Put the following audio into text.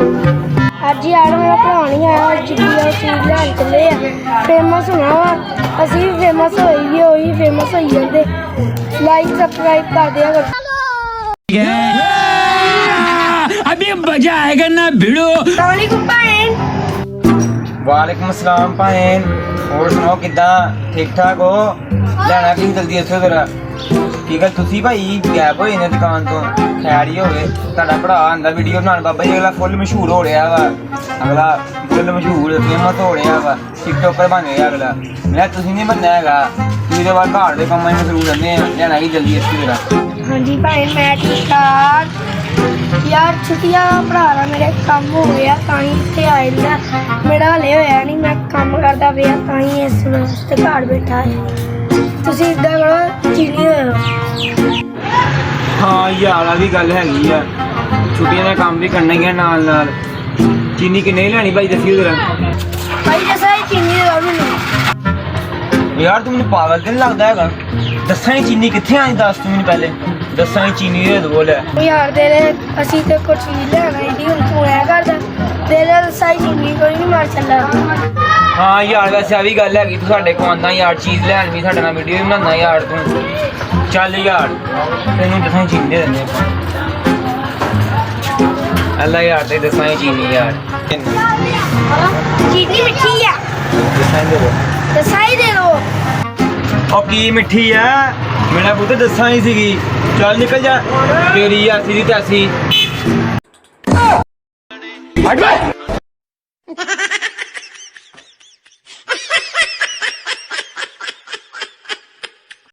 ਅੱਜ ਯਾਰ ਮੇਰਾ ਭਰਾ ਨਹੀਂ ਆਇਆ ਚੀਜ਼ ਲੈਣ ਚੱਲੇ ਆ ਫੇਮਸ ਹੋਣਾ ਵਾ ਅਸੀਂ ਵੀ ਫੇਮਸ ਹੋਈਏ ਉਹੀ ਫੇਮਸ ਹੋਈ ਜਾਂਦੇ ਲਾਈਕ ਸਬਸਕ੍ਰਾइब कर दिया करो अभी मजा आएगा ना भिड़ो। वालेकुम भाईन वालेकुम अस्सलाम भाईन और सुनाओ किदा ठीक ठाक हो ਲੈਣਾ ਕਿ ਜਲਦੀ ਇੱਥੇ ਜਰਾ ਠੀਕ ਹੈ ਤੁਸੀਂ ਭਾਈ ਗੈਪ ਹੋਏ ਨੇ ਦੁਕਾਨ ਤੋਂ ਖੈਰ ਹੀ ਹੋਵੇ ਤੁਹਾਡਾ ਭਰਾ ਆਂਦਾ ਵੀਡੀਓ ਬਣਾਉਣ ਬਾਬਾ ਜੀ ਅਗਲਾ ਫੁੱਲ ਮਸ਼ਹੂਰ ਹੋ ਰਿਹਾ ਵਾ ਅਗਲਾ ਫੁੱਲ ਮਸ਼ਹੂਰ ਫੇਮਸ ਹੋ ਰਿਹਾ ਵਾ ਟਿਕਟੋਕਰ ਬਣ ਗਿਆ ਅਗਲਾ ਮੈਂ ਤੁਸੀਂ ਨਹੀਂ ਬਣਨਾ ਹੈਗਾ ਤੁਸੀਂ ਦੇ ਬਾਅਦ ਘਰ ਦੇ ਕੰਮਾਂ ਨੂੰ ਜ਼ਰੂਰ ਰਹਿੰਦੇ ਆ ਲੈਣਾ ਹੀ ਜਲਦੀ ਇੱਥੇ ਜਰਾ ਹਾਂਜੀ ਭਾਈ ਮੈਂ ਠੀਕ ਠਾਕ ਯਾਰ ਛੁੱਟੀਆਂ ਭਰਾ ਦਾ ਮੇਰੇ ਕੰਮ ਹੋ ਗਿਆ ਤਾਂ ਹੀ ਇੱਥੇ ਆਏ ਨਾ ਮੇਰਾ ਹਲੇ ਹੋਇਆ ਨਹੀਂ ਮੈਂ ਕੰਮ ਕਰਦਾ ਪਿਆ ਤਾਂ ਹੀ ਇਸ ਵਾਸਤੇ ਘਰ ਬੈਠਾ ਹੈ ਤੁਸੀਂ ਇੱਦਾਂ ਕਰੋ ਚੀਨੀ ਹੋਇਓ ਹਾਂ ਯਾਰ ਆ ਵੀ ਗੱਲ ਹੈਗੀ ਆ ਛੁੱਟੀਆਂ ਦਾ ਕੰਮ ਵੀ ਕਰਨਾ ਹੀ ਆ ਨਾਲ ਨਾਲ ਚੀਨੀ ਕਿੰਨੇ ਲੈਣੀ ਭਾਈ ਦੱਸਿਓ ਜਰਾ ਭਾਈ ਜੈਸਾ ਹੀ ਚੀਨੀ ਦੇ ਦੋ ਮੈਨੂੰ ਯਾਰ ਤੂੰ ਮੈਨੂੰ ਪਾਗਲ ਤੇ ਨਹੀਂ ਲੱਗਦਾ ਹੈਗਾ ਦੱਸਾਂ ਹੀ ਚੀਨੀ ਕਿੱਥੇ ਆਈ ਦੱਸ ਤੂੰ ਮੈਨੂੰ ਪਹਿਲੇ ਦੱਸਾਂ ਹੀ ਚੀਨੀ ਦੇ ਦੋ ਲੈ ਯਾਰ ਤੇਰੇ ਅਸੀਂ ਤੇ ਕੁਝ ਚੀਜ਼ ਲੈਣਾ ਇਹਦੀ ਹੁਣ ਤੂੰ ਐ ਕਰਦਾ ਤੇਰੇ ਸਾਈ ਚੀਨੀ ਕੋਈ ਨਹੀਂ ਮਾਰ ਚੱਲਾ ਹਾਂ ਯਾਰ ਵੈਸੇ ਆ ਵੀ ਗੱਲ ਹੈਗੀ ਤੂੰ ਸਾਡੇ ਕੋਲ ਆਉਂਦਾ ਯਾਰ ਚੀਜ਼ ਲੈਣ ਵੀ ਸਾਡੇ ਨਾਲ ਵੀਡੀਓ ਵੀ ਬਣਾਉਂਦਾ ਯਾਰ ਤੂੰ ਚੱਲ ਯਾਰ ਤੈਨੂੰ ਦੱਸਾਂ ਚੀਨੀ ਦੇ ਦਿੰਦੇ ਅੱਲਾ ਯਾਰ ਤੇ ਦੱਸਾਂ ਹੀ ਚੀਨੀ ਯਾਰ ਚੀਨੀ ਮਿੱਠੀ ਆ ਦੱਸਾਂ ਦੇ ਦੋ ਦੱਸਾਂ ਹੀ ਦੇ ਦੋ ਉਹ ਕੀ ਮਿੱਠੀ ਆ ਮੇਰਾ ਪੁੱਤ ਦੱਸਾਂ ਹੀ ਸੀਗੀ ਚੱਲ ਨਿਕਲ ਜਾ ਤੇਰੀ ਆਸੀ ਦੀ ਤਾਸੀ